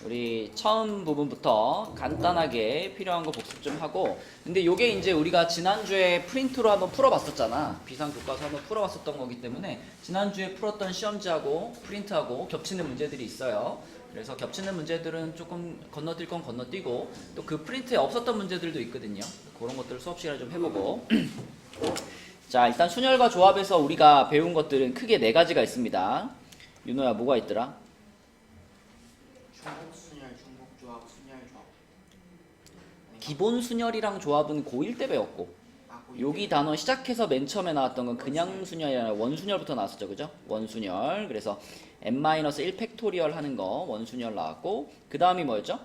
우리 처음 부분부터 간단하게 필요한 거 복습 좀 하고, 근데 요게 이제 우리가 지난주에 프린트로 한번 풀어봤었잖아. 비상교과서 한번 풀어봤었던 거기 때문에 지난주에 풀었던 시험지하고 프린트하고 겹치는 문제들이 있어요. 그래서 겹치는 문제들은 조금 건너뛸 건 건너뛰고, 또 그 프린트에 없었던 문제들도 있거든요. 그런 것들 수업 시간에 좀 해보고. 자, 일단 순열과 조합에서 우리가 배운 것들은 크게 4가지가 있습니다. 윤호야, 뭐가 있더라? 중복 순열, 중복 조합, 순열 조합. 기본 순열이랑 조합은 고1 때 배웠고, 여기 단어 시작해서 맨 처음에 나왔던 건 그냥 순열이라 원순열부터 나왔었죠, 그죠? 원순열. 그래서 n-1 팩토리얼 하는 거 원순열 나왔고, 그 다음이 뭐였죠?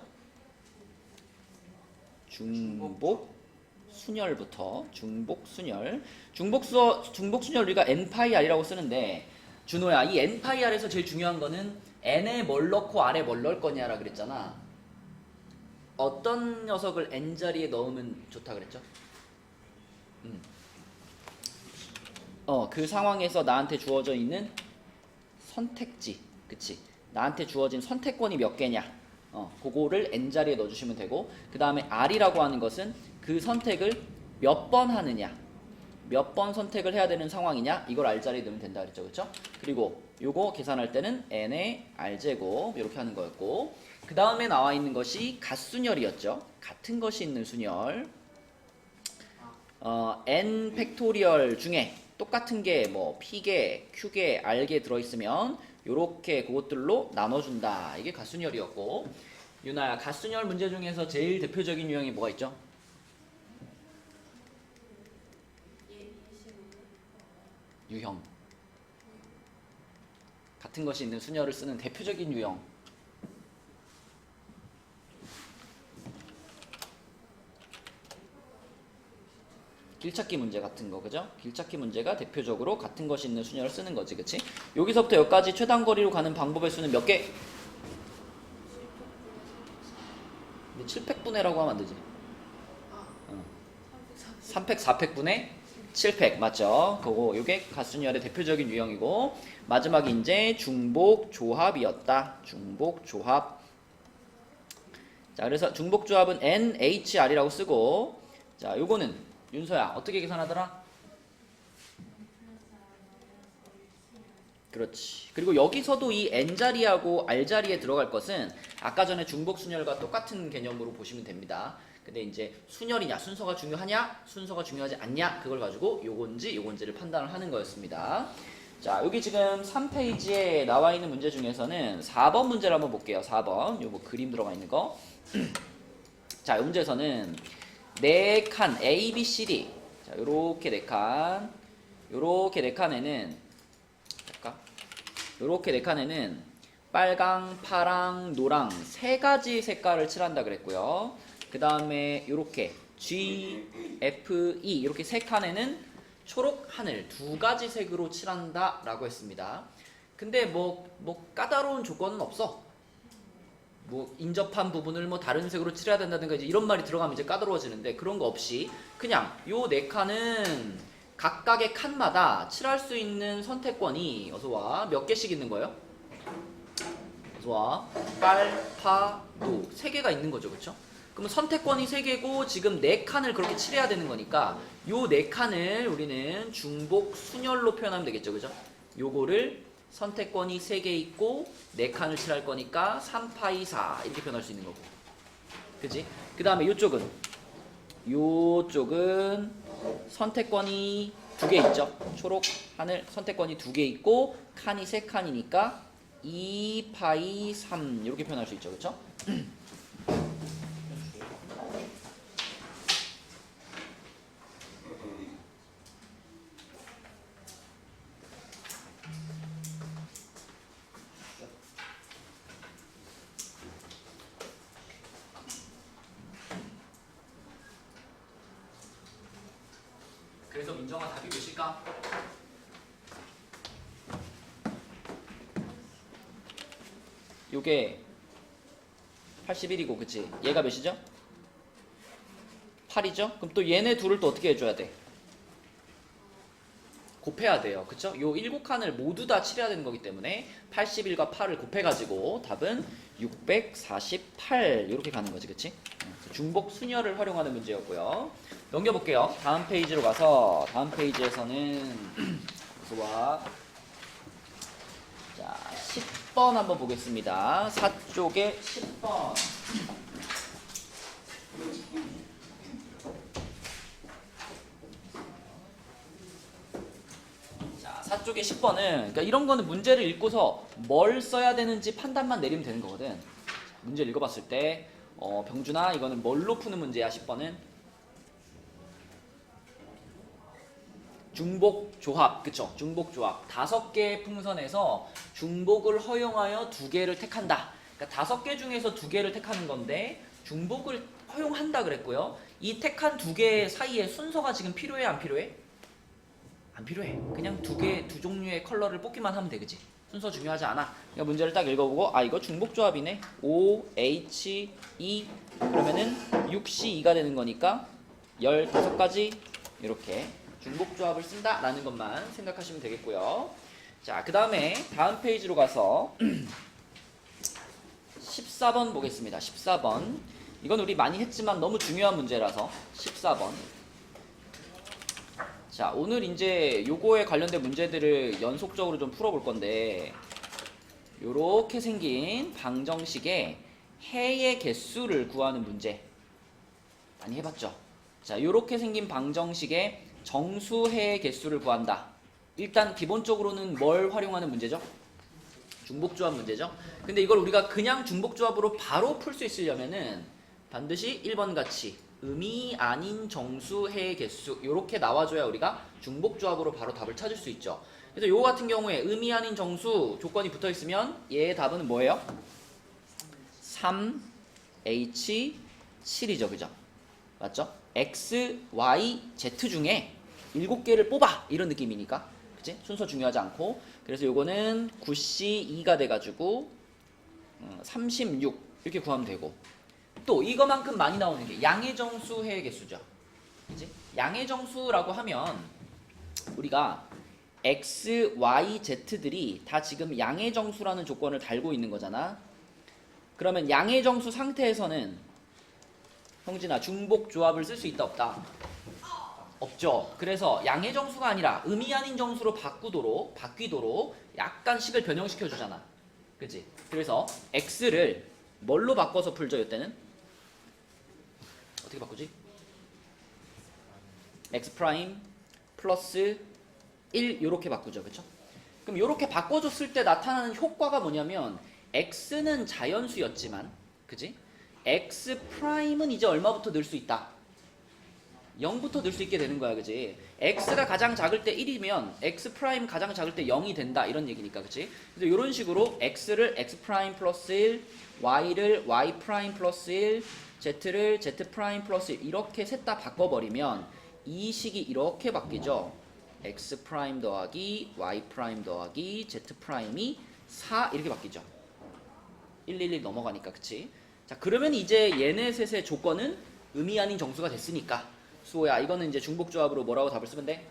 중복 순열부터 중복 순열. 중복 순열 우리가 n-r이라고 쓰는데, 준호야, 이 n-r에서 제일 중요한 거는 n에 뭘 넣고 r에 뭘 넣을 거냐라 그랬잖아. 어떤 녀석을 n 자리에 넣으면 좋다 그랬죠? 그 상황에서 나한테 주어져 있는 선택지, 그치? 나한테 주어진 선택권이 몇 개냐? 그거를 n 자리에 넣어주시면 되고, 그 다음에 r이라고 하는 것은 그 선택을 몇 번 하느냐, 몇 번 선택을 해야 되는 상황이냐, 이걸 r 자리에 넣으면 된다 그랬죠, 그쵸? 그리고 요거 계산할 때는 n의 r제곱 이렇게 하는 거였고, 그 다음에 나와 있는 것이 갓순열이었죠. 같은 것이 있는 순열. n 팩토리얼 중에 똑같은 게 뭐 p개, q개, r개 들어있으면 요렇게 그것들로 나눠준다. 이게 갓순열이었고, 유나야, 갓순열 문제 중에서 제일 대표적인 유형이 뭐가 있죠? 유형. 같은 것이 있는 순열을 쓰는 대표적인 유형. 길찾기 문제 같은 거, 그죠? 길찾기 문제가 대표적으로 같은 것이 있는 순열을 쓰는 거지, 그치? 여기서부터 여기까지 최단 거리로 가는 방법의 수는 몇 개? 7팩분해라고 하면 안 되지. 3팩, 4팩분해 7팩, 맞죠? 그거, 요게 갓순열의 대표적인 유형이고, 마지막이 이제 중복 조합이었다. 중복 조합. 자, 그래서 중복 조합은 NHR이라고 쓰고, 자, 요거는 윤서야, 어떻게 계산하더라? 그렇지. 그리고 여기서도 이 n자리하고 r자리에 들어갈 것은 아까 전에 중복순열과 똑같은 개념으로 보시면 됩니다. 근데 이제 순열이냐, 순서가 중요하냐, 순서가 중요하지 않냐, 그걸 가지고 요건지 요건지를 판단을 하는 거였습니다. 자, 여기 지금 3페이지에 나와 있는 문제 중에서는 4번 문제를 한번 볼게요. 4번. 요거 그림 들어가 있는 거. 자, 이 문제에서는 4칸 A, B, C, D. 자, 요렇게 4칸. 요렇게 4칸에는 요렇게 4칸에는 빨강, 파랑, 노랑 3가지 색깔을 칠한다 그랬고요. 그 다음에 요렇게 G, F, E 이렇게 3칸에는 초록, 하늘 2가지 색으로 칠한다 라고 했습니다. 근데 뭐 까다로운 조건은 없어. 뭐 인접한 부분을 뭐 다른 색으로 칠해야 된다든가 이제 이런 말이 들어가면 이제 까다로워지는데, 그런 거 없이 그냥 요 4칸은 각각의 칸마다 칠할 수 있는 선택권이, 어서와, 몇 개씩 있는 거예요? 어서와, 빨, 파, 노 3개가 있는 거죠, 그쵸? 그러면 선택권이 3개고 지금 4칸을 그렇게 칠해야 되는 거니까 요 4칸을 우리는 중복 순열로 표현하면 되겠죠, 그죠? 요거를 선택권이 3개 있고 4칸을 칠할 거니까 3파이 4 이렇게 표현할 수 있는 거고, 그치? 그 다음에 요쪽은 선택권이 2개 있죠. 초록, 하늘 선택권이 2개 있고 칸이 3칸이니까 2파이 3 이렇게 표현할 수 있죠, 그쵸? 그래서 민정아, 답이 몇일까? 요게 81이고, 그치? 얘가 몇이죠? 8이죠? 그럼 또 얘네 둘을 또 어떻게 해줘야 돼? 곱해야 돼요, 그쵸? 요 7칸을 모두 다 칠해야 되는 거기 때문에 81과 8을 곱해가지고 답은 648 이렇게 가는 거지, 그치? 중복 순열을 활용하는 문제였고요. 넘겨볼게요. 다음 페이지로 가서 다음 페이지에서는 수와 자 10번 한번 보겠습니다. 4쪽에 10번. 자 4쪽에 10번은 그러니까 이런 거는 문제를 읽고서 뭘 써야 되는지 판단만 내리면 되는 거거든. 문제를 읽어봤을 때 병준아 이거는 뭘로 푸는 문제야? 10번은 중복 조합, 그쵸? 중복 조합. 5개의 풍선에서 중복을 허용하여 2개를 택한다. 그러니까 5개 중에서 2개를 택하는 건데 중복을 허용한다 그랬고요. 이 택한 2개 사이에 순서가 지금 필요해, 안 필요해? 안 필요해. 그냥 2 종류의 컬러를 뽑기만 하면 돼, 그치? 순서 중요하지 않아. 그러니까 문제를 딱 읽어보고 아 이거 중복 조합이네. O, H, E 그러면은 6C2가 되는 거니까 15가지 이렇게 중복 조합을 쓴다라는 것만 생각하시면 되겠고요. 자, 그 다음에 다음 페이지로 가서 14번 보겠습니다. 14번. 이건 우리 많이 했지만 너무 중요한 문제라서 14번. 자, 오늘 이제 요거에 관련된 문제들을 연속적으로 좀 풀어볼 건데 요렇게 생긴 방정식의 해의 개수를 구하는 문제 많이 해봤죠? 자, 요렇게 생긴 방정식의 정수해의 개수를 구한다. 일단 기본적으로는 뭘 활용하는 문제죠? 중복조합 문제죠. 근데 이걸 우리가 그냥 중복조합으로 바로 풀 수 있으려면은 반드시 1번 같이 음이 아닌 정수해의 개수 이렇게 나와줘야 우리가 중복조합으로 바로 답을 찾을 수 있죠. 그래서 요거 같은 경우에 음이 아닌 정수 조건이 붙어 있으면 얘의 답은 뭐예요? 3H 7이죠, 그죠? 맞죠? X, Y, Z 중에 7개를 뽑아 이런 느낌이니까 그치? 순서 중요하지 않고 그래서 요거는 9C2가 돼가지고 36 이렇게 구하면 되고 또 이거만큼 많이 나오는 게 양의정수 해의 개수죠. 그치? 양의정수라고 하면 우리가 X, Y, Z들이 다 지금 양의정수라는 조건을 달고 있는 거잖아. 그러면 양의정수 상태에서는 형진아 중복 조합을 쓸 수 있다 없다? 없죠. 그래서 양의 정수가 아니라 음이 아닌 정수로 바뀌도록 약간 식을 변형시켜 주잖아. 그치? 그래서 x를 뭘로 바꿔서 풀죠, 이때는? 어떻게 바꾸지? x 프라임 플러스 1 요렇게 바꾸죠. 그쵸? 그럼 요렇게 바꿔줬을 때 나타나는 효과가 뭐냐면 x는 자연수였지만 그치? x 프라임은 이제 얼마부터 늘 수 있다? 0부터 늘 수 있게 되는 거야, 그지? x가 가장 작을 때 1이면 x 프라임 가장 작을 때 0이 된다 이런 얘기니까, 그치? 그래서 이런 식으로 x를 x 프라임 플러스 1, y를 y 프라임 플러스 1, z를 z 프라임 플러스 1 이렇게 셋 다 바꿔버리면 이 식이 이렇게 바뀌죠. x 프라임 더하기 y 프라임 더하기 z 프라임이 4 이렇게 바뀌죠. 111 넘어가니까, 그치? 자, 그러면 이제 얘네 셋의 조건은 음이 아닌 정수가 됐으니까 수호야 이거는 이제 중복조합으로 뭐라고 답을 쓰면 돼?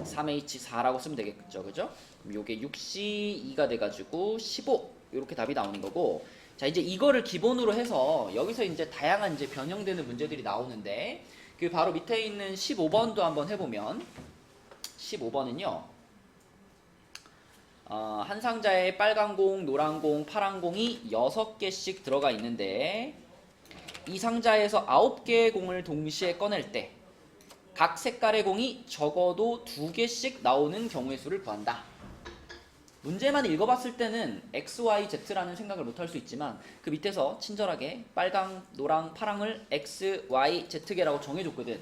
3H4라고 쓰면 되겠죠, 그죠? 그럼 요게 6C2가 돼가지고 15 이렇게 답이 나오는 거고 자 이제 이거를 기본으로 해서 여기서 이제 다양한 이제 변형되는 문제들이 나오는데 그 바로 밑에 있는 15번도 한번 해보면 15번은요 한 상자에 빨간 공, 노란 공, 파란 공이 6개씩 들어가 있는데 이 상자에서 9개의 공을 동시에 꺼낼 때 각 색깔의 공이 적어도 2개씩 나오는 경우의 수를 구한다. 문제만 읽어봤을 때는 X, Y, Z라는 생각을 못할 수 있지만 그 밑에서 친절하게 빨강, 노랑, 파랑을 X, Y, Z개라고 정해줬거든.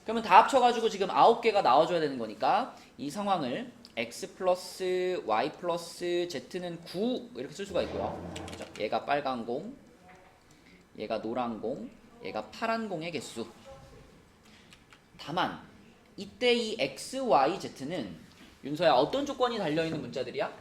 그러면 다 합쳐가지고 지금 9개가 나와줘야 되는 거니까 이 상황을 X 플러스 Y 플러스 Z는 9 이렇게 쓸 수가 있고요. 얘가 빨간 공, 얘가 노란 공, 얘가 파란 공의 개수. 다만 이때 이 X, Y, Z는 윤서야 어떤 조건이 달려있는 문자들이야?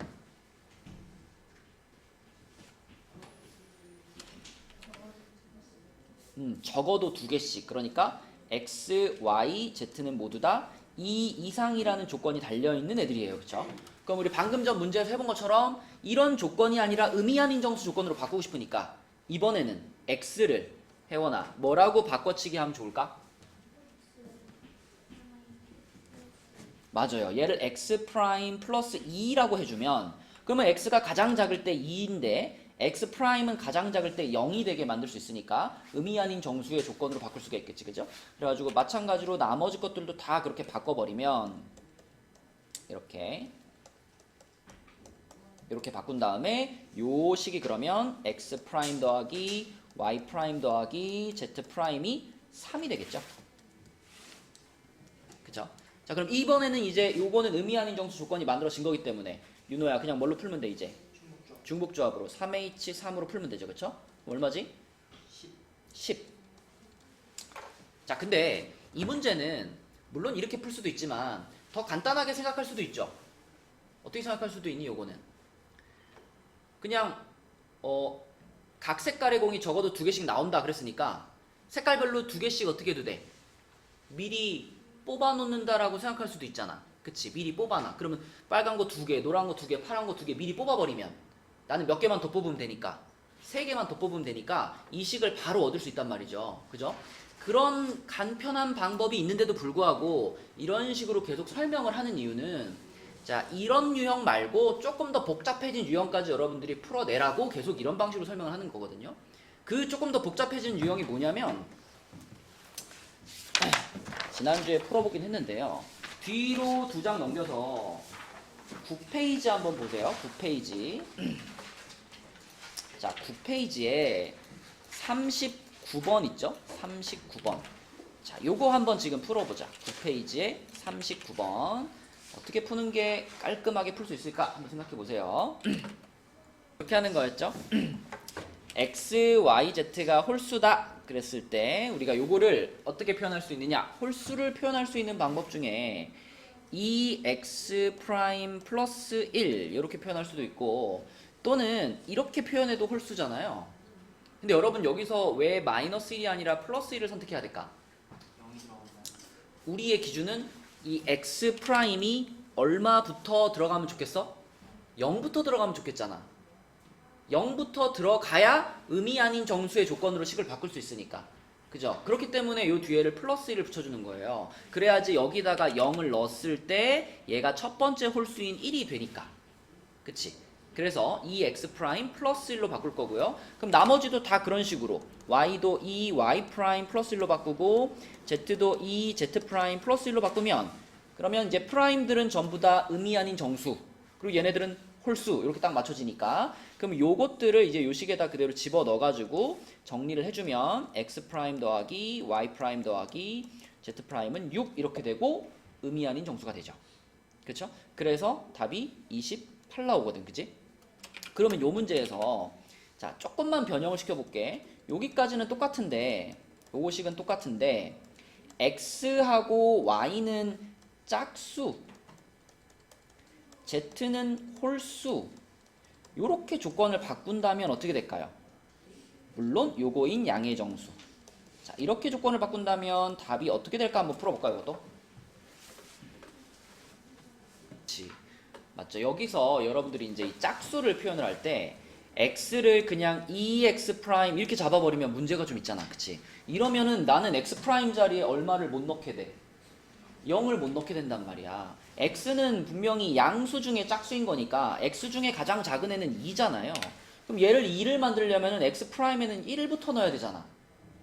적어도 2개씩. 그러니까 X, Y, Z는 모두 다 2 이상이라는 조건이 달려있는 애들이에요. 그쵸? 그럼 우리 방금 전 문제에서 해본 것처럼 이런 조건이 아니라 의미 아닌 정수 조건으로 바꾸고 싶으니까 이번에는 x를 혜원아 뭐라고 바꿔치기 하면 좋을까? 맞아요. 얘를 x 프라임 플러스 2라고 해주면 그러면 x가 가장 작을 때 2인데 x 프라임은 가장 작을 때 0이 되게 만들 수 있으니까 의미 아닌 정수의 조건으로 바꿀 수가 있겠지, 그죠? 그래가지고 마찬가지로 나머지 것들도 다 그렇게 바꿔버리면 이렇게 바꾼 다음에 요 식이 그러면 x 프라임 더하기 y 프라임 더하기 z 프라임이 3이 되겠죠? 그죠? 자, 그럼 이번에는 이제 요거는 의미 아닌 정수 조건이 만들어진 거기 때문에 윤호야 그냥 뭘로 풀면 돼 이제? 중복조합으로 3H3으로 풀면 되죠, 그쵸? 얼마지? 10. 자, 근데 이 문제는 물론 이렇게 풀 수도 있지만 더 간단하게 생각할 수도 있죠. 어떻게 생각할 수도 있니, 요거는? 그냥 각 색깔의 공이 적어도 2개씩 나온다 그랬으니까 색깔별로 2개씩 어떻게 해도 돼? 미리 뽑아놓는다라고 생각할 수도 있잖아. 그치? 미리 뽑아놔. 그러면 빨간 거 2개, 노란 거 2개, 파란 거 2개 미리 뽑아버리면 나는 몇 개만 더 뽑으면 되니까 3개만 더 뽑으면 되니까 이 식을 바로 얻을 수 있단 말이죠. 그죠? 그런 간편한 방법이 있는데도 불구하고 이런 식으로 계속 설명을 하는 이유는 자, 이런 유형 말고 조금 더 복잡해진 유형까지 여러분들이 풀어내라고 계속 이런 방식으로 설명을 하는 거거든요. 그 조금 더 복잡해진 유형이 뭐냐면 지난주에 풀어보긴 했는데요. 뒤로 2장 넘겨서 9페이지 한번 보세요. 9페이지. 자, 9페이지에 39번 있죠? 39번. 자, 요거 한번 지금 풀어보자. 9페이지에 39번. 어떻게 푸는 게 깔끔하게 풀 수 있을까? 한번 생각해 보세요. 이렇게 하는 거였죠? x, y, z가 홀수다 그랬을 때 우리가 요거를 어떻게 표현할 수 있느냐? 홀수를 표현할 수 있는 방법 중에 2x 프라임 플러스 1 이렇게 표현할 수도 있고 또는 이렇게 표현해도 홀수잖아요. 근데 여러분 여기서 왜 마이너스 1이 아니라 플러스 1을 선택해야 될까? 0이 들어가면 우리의 기준은 이 x 프라임이 얼마부터 들어가면 좋겠어? 0부터 들어가면 좋겠잖아. 0부터 들어가야 의미 아닌 정수의 조건으로 식을 바꿀 수 있으니까. 그죠? 그렇기 때문에 요 뒤에를 플러스 1을 붙여주는 거예요. 그래야지 여기다가 0을 넣었을 때 얘가 첫 번째 홀수인 1이 되니까. 그치? 그래서 이 x 프라임 플러스 1로 바꿀 거고요. 그럼 나머지도 다 그런 식으로 y도 이 y 프라임 플러스 1로 바꾸고 z도 이 z 프라임 플러스 1로 바꾸면 그러면 이제 프라임들은 전부 다 의미 아닌 정수 그리고 얘네들은 홀수 이렇게 딱 맞춰지니까 그럼 요것들을 이제 요 식에다 그대로 집어 넣어가지고 정리를 해주면 x 프라임 더하기 y 프라임 더하기 z 프라임은 6 이렇게 되고 의미 아닌 정수가 되죠. 그렇죠? 그래서 답이 28 나오거든, 그지? 그러면 요 문제에서 자 조금만 변형을 시켜볼게. 여기까지는 똑같은데 요거 식은 똑같은데 x하고 y는 짝수 z는 홀수 요렇게 조건을 바꾼다면 어떻게 될까요? 물론 요거인 양의 정수. 자, 이렇게 조건을 바꾼다면 답이 어떻게 될까 한번 풀어볼까요, 이것도? 그치. 맞죠? 여기서 여러분들이 이제 이 짝수를 표현을 할 때 x를 그냥 2x 프라임 이렇게 잡아버리면 문제가 좀 있잖아. 그치? 이러면은 나는 x 프라임 자리에 얼마를 못 넣게 돼? 0을 못 넣게 된단 말이야. x는 분명히 양수 중에 짝수인 거니까 x 중에 가장 작은 애는 2잖아요. 그럼 얘를 2를 만들려면은 x 프라임에는 1부터 넣어야 되잖아.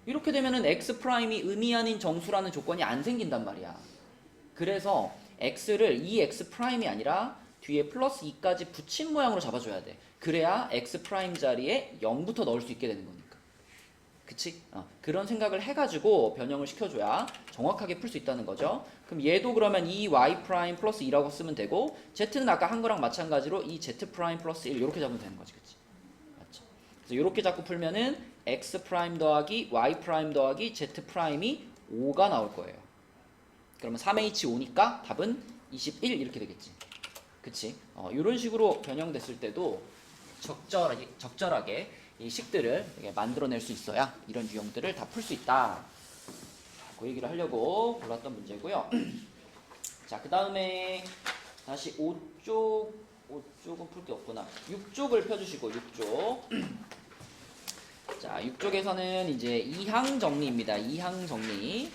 이렇게 되면은 x 프라임이 의미 아닌 정수라는 조건이 안 생긴단 말이야. 그래서 x를 2x 프라임이 아니라 뒤에 플러스 2까지 붙인 모양으로 잡아줘야 돼. 그래야 x 프라임 자리에 0부터 넣을 수 있게 되는 거니까. 그치? 그런 생각을 해가지고 변형을 시켜줘야 정확하게 풀 수 있다는 거죠. 그럼 얘도 그러면 이 y 프라임 플러스 2라고 쓰면 되고 z는 아까 한 거랑 마찬가지로 이 z 프라임 플러스 1 이렇게 잡으면 되는 거지. 그치? 맞죠? 그래서 이렇게 자꾸 풀면은 x 프라임 더하기 y 프라임 더하기 z 프라임이 5가 나올 거예요. 그러면 3h5니까 답은 21 이렇게 되겠지. 그치? 이런 식으로 변형됐을 때도 적절하게 이 식들을 만들어낼 수 있어야 이런 유형들을 다 풀 수 있다. 그 얘기를 하려고 골랐던 문제고요. 자, 그 다음에 다시 5쪽은 풀 게 없구나. 6쪽을 펴주시고 6쪽. 자, 6쪽에서는 이제 이항 정리입니다. 이항 정리.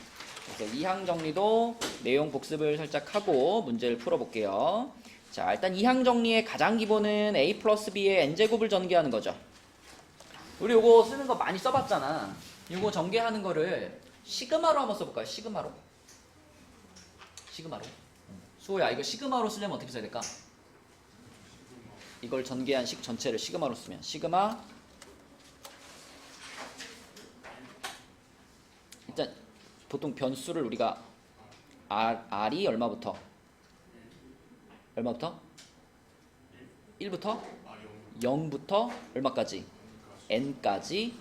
그래서 이항 정리도 내용 복습을 살짝 하고 문제를 풀어볼게요. 자, 일단 이항 정리의 가장 기본은 a 플러스 b의 n제곱을 전개하는 거죠. 우리 요거 쓰는 거 많이 써봤잖아. 요거 전개하는 거를 시그마로 한번 써볼까요? 시그마로. 수호야, 이거 시그마로 쓰려면 어떻게 써야 될까? 이걸 전개한 식 전체를 시그마로 쓰면 시그마, 일단 보통 변수를 우리가 R이 얼마부터? 1부터 0부터 얼마까지? n까지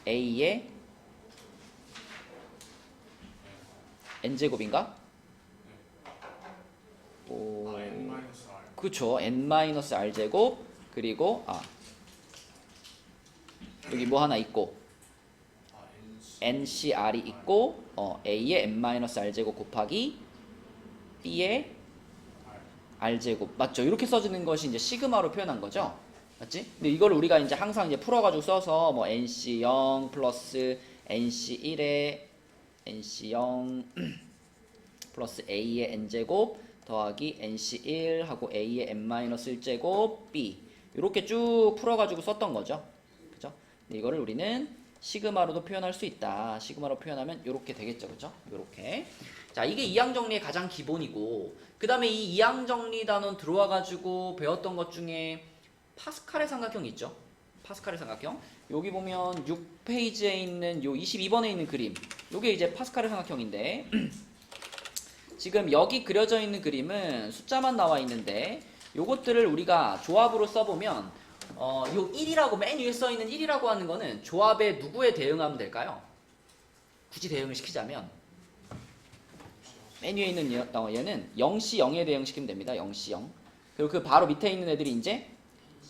a의 n제곱인가? 그쵸. n-r제곱 그리고 여기 뭐 하나 있고 ncr이 있고 a의 n-r제곱 곱하기 b의 r제곱 맞죠? 이렇게 써주는 것이 이제 시그마로 표현한 거죠. 맞지? 근데 이거를 우리가 이제 항상 이제 풀어가지고 써서 뭐 nc0 플러스 nc1에 nc0 플러스 a의 n제곱 더하기 nc1 하고 a의 n-1제곱 b 이렇게 쭉 풀어가지고 썼던 거죠. 그죠? 근데 이거를 우리는 시그마로도 표현할 수 있다. 시그마로 표현하면 이렇게 되겠죠. 그죠? 이렇게. 자, 이게 이항 정리의 가장 기본이고 그 다음에 이 이항 정리 단원 들어와가지고 배웠던 것 중에 파스칼의 삼각형이 있죠. 파스칼의 삼각형. 여기 보면 6페이지에 있는 요 22번에 있는 그림. 요게 이제 파스칼의 삼각형인데 지금 여기 그려져 있는 그림은 숫자만 나와 있는데 요것들을 우리가 조합으로 써보면 요 1이라고 맨 위에 써 있는 1이라고 하는 거는 조합에 누구에 대응하면 될까요? 굳이 대응을 시키자면 맨 위에 있는 얘는 0시 0에 대응시키면 됩니다. 0시 0. 그리고 그 바로 밑에 있는 애들이 이제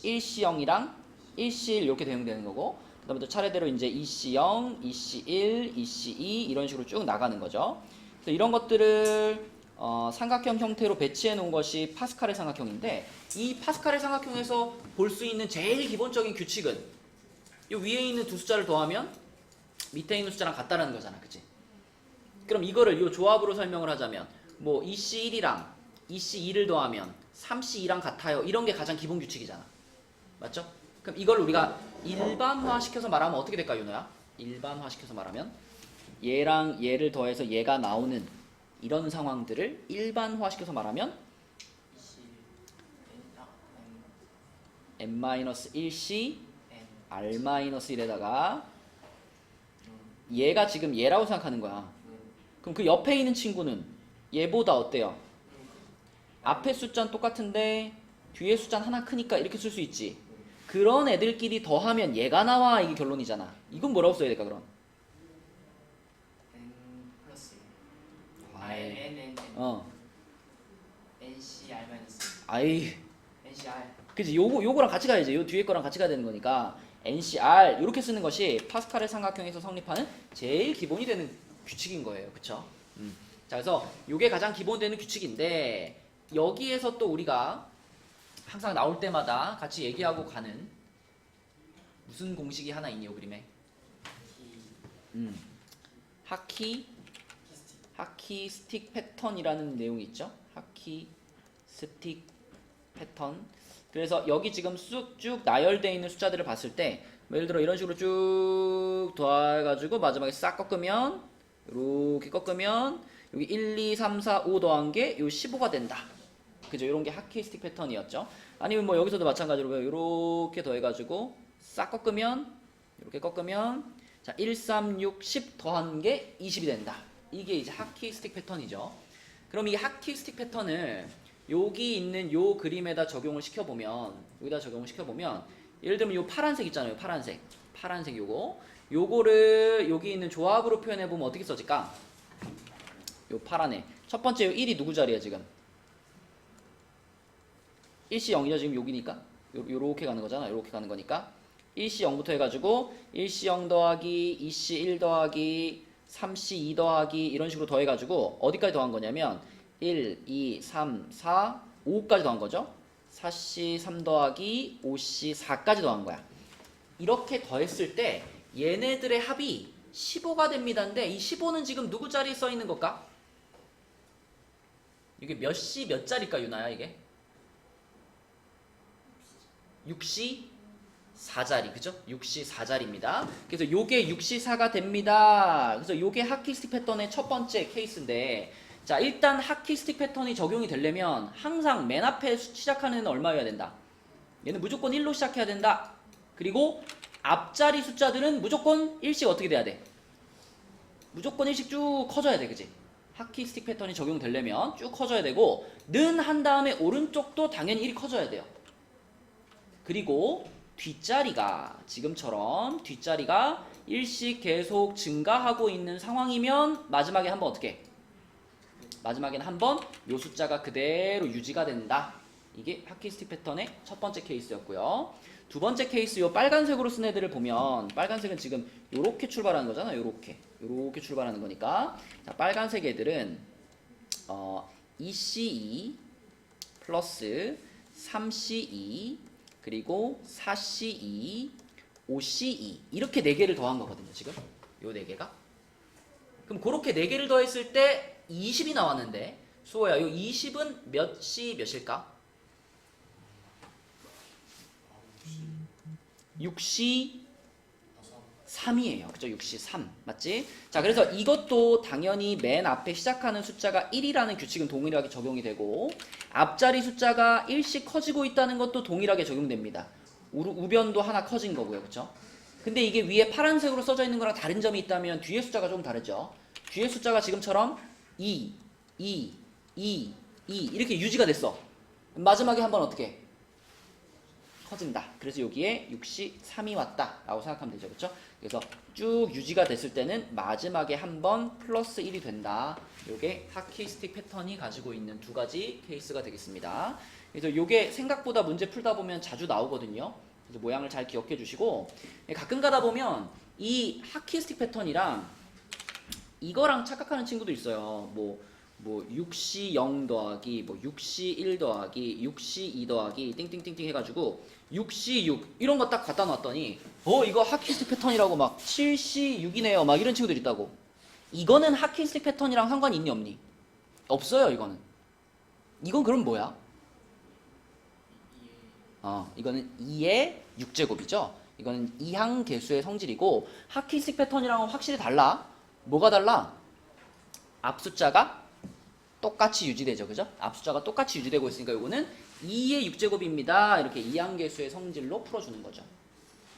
1시 0이랑 1시 1 이렇게 대응되는 거고 그 다음에 또 차례대로 이제 2시 0, 2시 1, 2시 2 이런 식으로 쭉 나가는 거죠. 그래서 이런 것들을 삼각형 형태로 배치해 놓은 것이 파스칼의 삼각형인데 이 파스칼의 삼각형에서 볼 수 있는 제일 기본적인 규칙은 이 위에 있는 두 숫자를 더하면 밑에 있는 숫자랑 같다라는 거잖아. 그치? 그럼 이거를 이 조합으로 설명을 하자면 뭐 2시 1이랑 2시 2를 더하면 3시 2랑 같아요. 이런 게 가장 기본 규칙이잖아. 맞죠? 그럼 이걸 우리가 일반화 시켜서 말하면 어떻게 될까, 윤호야? 일반화 시켜서 말하면 얘랑 얘를 더해서 얘가 나오는 이런 상황들을 일반화 시켜서 말하면 n-1시 r-1에다가 얘가 지금 얘라고 생각하는 거야. 그럼 그 옆에 있는 친구는 얘보다 어때요? 앞에 숫자는 똑같은데 뒤에 숫자는 하나 크니까 이렇게 쓸 수 있지. 그런 애들끼리 더하면 얘가 나와. 이게 결론이잖아. 이건 뭐라고 써야 될까 그럼? n 플러스 아이. n ncr 마이너스 아이. ncr 그치? 요거랑 같이 가야지. 요 뒤에 거랑 같이 가야 되는 거니까 NCR 이렇게 쓰는 것이 파스칼의 삼각형에서 성립하는 제일 기본이 되는 규칙인 거예요. 그쵸? 자, 그래서 요게 가장 기본 되는 규칙인데 여기에서 또 우리가 항상 나올 때마다 같이 얘기하고 가는 무슨 공식이 하나 있니, 요 그림에? 하키 스틱 패턴이라는 내용이 있죠. 하키 스틱 패턴. 그래서 여기 지금 쭉 나열되어 있는 숫자들을 봤을 때 예를 들어 이런 식으로 쭉 더해가지고 마지막에 싹 꺾으면 이렇게 꺾으면 여기 1, 2, 3, 4, 5 더한 게 요 15가 된다. 그죠? 이런 게 하키 스틱 패턴이었죠. 아니면 뭐 여기서도 마찬가지로 이렇게 더해가지고 싹 꺾으면 이렇게 꺾으면 자 1, 3, 6, 10 더한 게 20이 된다. 이게 이제 하키 스틱 패턴이죠. 그럼 이 하키 스틱 패턴을 여기 있는 요 그림에다 적용을 시켜보면 여기다 적용을 시켜보면 예를 들면 요 파란색 있잖아요. 파란색 요거를 여기 있는 조합으로 표현해보면 어떻게 써질까? 요 파란에 첫 번째 요 1이 누구 자리야 지금? 1시 0이죠. 지금 여기니까 요렇게 가는 거잖아. 요렇게 가는 거니까 1시 0부터 해가지고 1시 0 더하기 2시 1 더하기 3시 2 더하기 이런 식으로 더해가지고 어디까지 더한 거냐면 1, 2, 3, 4, 5까지 더한 거죠. 4C 3 더하기 5C 4까지 더한 거야. 이렇게 더했을 때 얘네들의 합이 15가 됩니다인데 이 15는 지금 누구 자리에 써 있는 걸까? 이게 몇 C 몇 자리일까 유나야 이게? 6C 4자리 그죠? 6C 4자리입니다. 그래서 요게 6C 4가 됩니다. 그래서 요게 하키스틱 패턴의 첫 번째 케이스인데 자 일단 하키스틱 패턴이 적용이 되려면 항상 맨 앞에 시작하는 애는 얼마여야 된다? 얘는 무조건 1로 시작해야 된다. 그리고 앞자리 숫자들은 무조건 1씩 어떻게 돼야 돼? 무조건 1씩 쭉 커져야 돼 그지? 하키스틱 패턴이 적용되려면 쭉 커져야 되고 는 한 다음에 오른쪽도 당연히 1이 커져야 돼요. 그리고 뒷자리가 지금처럼 뒷자리가 1씩 계속 증가하고 있는 상황이면 마지막에 한번 어떻게? 마지막에는 한번 요 숫자가 그대로 유지가 된다. 이게 하키스틱 패턴의 첫 번째 케이스였고요. 두 번째 케이스 요 빨간색으로 쓴 애들을 보면 빨간색은 지금 요렇게 출발하는 거잖아. 요렇게 출발하는 거니까 자, 빨간색 애들은 2C2 플러스 3C2 그리고 4C2 5C2 이렇게 4개를 더한 거거든요. 지금 요 4개가 그럼 그렇게 4개를 더했을 때 20이 나왔는데 수호야 요 20은 몇 C 몇일까? 6C 3이에요. 그죠? 6C 3. 맞지? 자, 그래서 이것도 당연히 맨 앞에 시작하는 숫자가 1이라는 규칙은 동일하게 적용이 되고 앞자리 숫자가 1씩 커지고 있다는 것도 동일하게 적용됩니다. 우변도 하나 커진 거고요. 그쵸? 근데 이게 위에 파란색으로 써져 있는 거랑 다른 점이 있다면 뒤에 숫자가 좀 다르죠. 뒤에 숫자가 지금처럼 2, 2, 2, 2 이렇게 유지가 됐어. 마지막에 한번 어떻게? 커진다. 그래서 여기에 6시 3이 왔다 라고 생각하면 되죠. 그렇죠? 그래서 쭉 유지가 됐을 때는 마지막에 한번 플러스 1이 된다. 요게 하키스틱 패턴이 가지고 있는 두 가지 케이스가 되겠습니다. 그래서 요게 생각보다 문제 풀다 보면 자주 나오거든요. 그래서 모양을 잘 기억해 주시고 가끔 가다 보면 이 하키스틱 패턴이랑 이거랑 착각하는 친구도 있어요. 뭐 6C 0 더하기 뭐 6C 1 더하기 6C 2 더하기 띵띵띵띵 해가지고 6C 6 이런 거 딱 갖다 놨더니 이거 하키스틱 패턴이라고 막 7C 6이네요 막 이런 친구들 있다고. 이거는 하키스틱 패턴이랑 상관이 있니 없니? 없어요. 이건 그럼 뭐야? 이거는 2의 6제곱이죠. 이거는 이항 개수의 성질이고 하키스틱 패턴이랑은 확실히 달라. 뭐가 달라? 앞 숫자가 똑같이 유지되죠. 그죠? 앞 숫자가 똑같이 유지되고 있으니까 요거는 2의 6제곱입니다. 이렇게 이항계수의 성질로 풀어주는 거죠.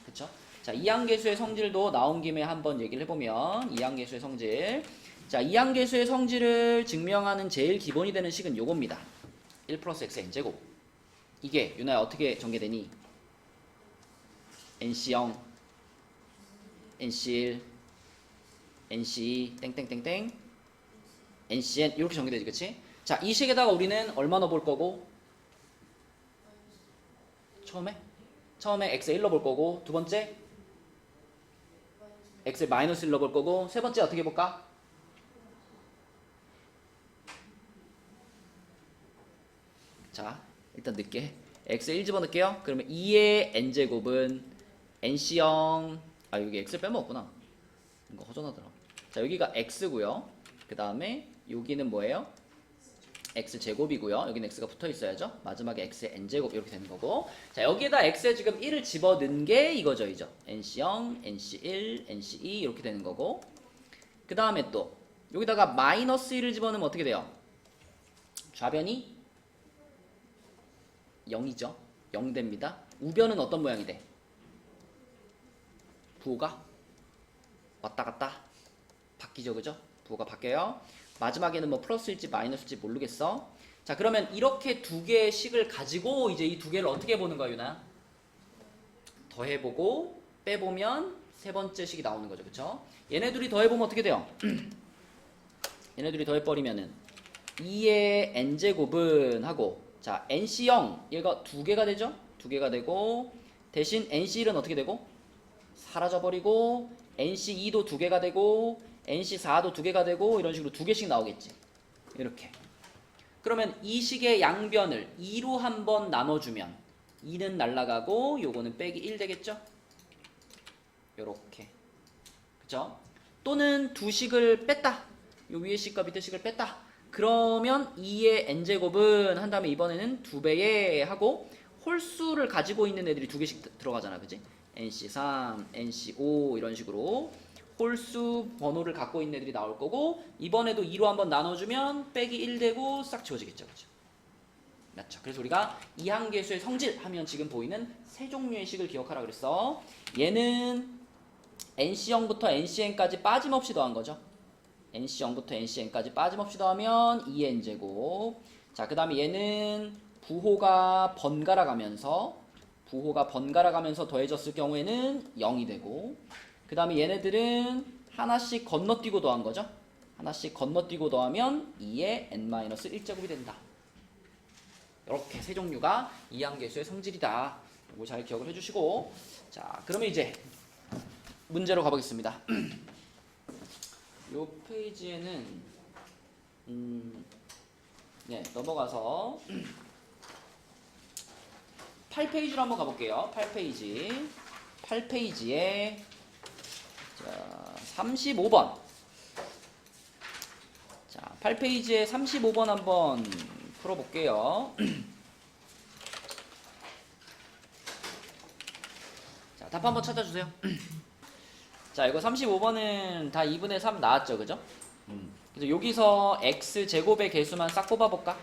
그쵸? 자, 이항계수의 성질도 나온 김에 한번 얘기를 해보면 이항계수의 성질. 자, 이항계수의 성질을 증명하는 제일 기본이 되는 식은 요겁니다. 1 플러스 x n제곱. 이게 유나야 어떻게 전개되니? nc0, nc1, nc2, 땡땡땡땡 ncn 이렇게 전개되지. 그치? 자, 이 식에다가 우리는 얼마 넣어볼 거고 처음에 x 1 넣어볼 거고 두 번째 x 마이너스 1 넣어볼 거고 세 번째 어떻게 해볼까? 자, 일단 넣을게. x 1 집어넣을게요. 그러면 2의 n제곱은 nc0 여기 x 빼먹었구나. 이거 허전하더라. 자, 여기가 x고요. 그 다음에 여기는 뭐예요? x제곱이고요. 여기는 x가 붙어 있어야죠. 마지막에 x의 n제곱 이렇게 되는 거고. 자, 여기에다 x에 지금 1을 집어넣은 게 이거죠. nc0, nc1, nc2 이렇게 되는 거고. 그 다음에 또 여기다가 마이너스 1을 집어넣으면 어떻게 돼요? 좌변이 0이죠. 0 됩니다. 우변은 어떤 모양이 돼? 부호가 왔다 갔다 바뀌죠. 그죠? 부호가 바뀌어요. 마지막에는 뭐 플러스일지 마이너스일지 모르겠어. 자, 그러면 이렇게 두 개의 식을 가지고 이제 이 두 개를 어떻게 보는 거야, 유나? 더해보고 빼보면 세 번째 식이 나오는 거죠. 그쵸? 얘네 둘이 더해보면 어떻게 돼요? 얘네 둘이 더해버리면은 2의 n제곱은 하고 자, nc0 얘가 두 개가 되죠? 두 개가 되고 대신 nc1은 어떻게 되고? 사라져버리고 nc2도 두 개가 되고 nc4도 두 개가 되고 이런 식으로 두 개씩 나오겠지. 이렇게 그러면 이 식의 양변을 2로 한번 나눠주면 2는 날라가고 요거는 빼기 1 되겠죠? 요렇게. 그죠? 또는 두 식을 뺐다. 요 위에 식과 밑에 식을 뺐다. 그러면 2의 n제곱은 한 다음에 이번에는 2배에 하고 홀수를 가지고 있는 애들이 두 개씩 들어가잖아. 그지? nc3, nc5 이런 식으로 홀수 번호를 갖고 있는 애들이 나올 거고 이번에도 2로 한번 나눠주면 빼기 1 되고 싹 지워지겠죠. 그죠? 맞죠? 그래서 우리가 이항계수의 성질 하면 지금 보이는 세 종류의 식을 기억하라 그랬어. 얘는 NC0부터 NCN까지 빠짐없이 더한 거죠. NC0부터 NCN까지 빠짐없이 더하면 2n제곱. 자, 그 다음에 얘는 부호가 번갈아 가면서 더해졌을 경우에는 0이 되고 그 다음에 얘네들은 하나씩 건너뛰고 더한 거죠. 하나씩 건너뛰고 더하면 2의 n-1제곱이 된다. 이렇게 세 종류가 이항계수의 성질이다. 이거 잘 기억을 해주시고 자, 그러면 이제 문제로 가보겠습니다. 요 페이지에는 네, 넘어가서 8페이지로 한번 가볼게요. 8페이지에 자, 35번. 자, 8페이지에 35번 한번 풀어볼게요. 자, 답 한번 찾아주세요. 자, 이거 35번은 다 2분의 3 나왔죠, 그죠? 그래서 여기서 x제곱의 개수만 싹 뽑아볼까?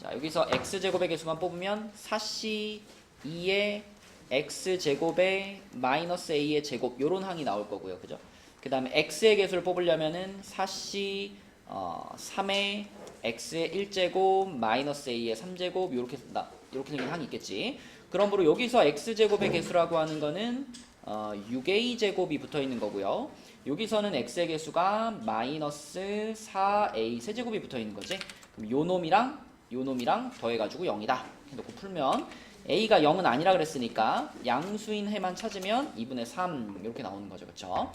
자, 여기서 x제곱의 개수만 뽑으면 4c 2의 x제곱의 마이너스 a의 제곱 요런 항이 나올 거고요, 그죠? 그 다음에 x의 개수를 뽑으려면은 4c 3의 x의 1제곱 마이너스 a의 3제곱 요렇게 생긴 항이 있겠지. 그러므로 여기서 x제곱의 개수라고 하는 거는 6a제곱이 붙어있는 거고요. 여기서는 x의 개수가 마이너스 4a 세제곱이 붙어있는 거지. 그럼 요 놈이랑 더해가지고 0이다. 해놓고 풀면 a가 0은 아니라 그랬으니까 양수인 해만 찾으면 2분의 3 이렇게 나오는 거죠. 그쵸?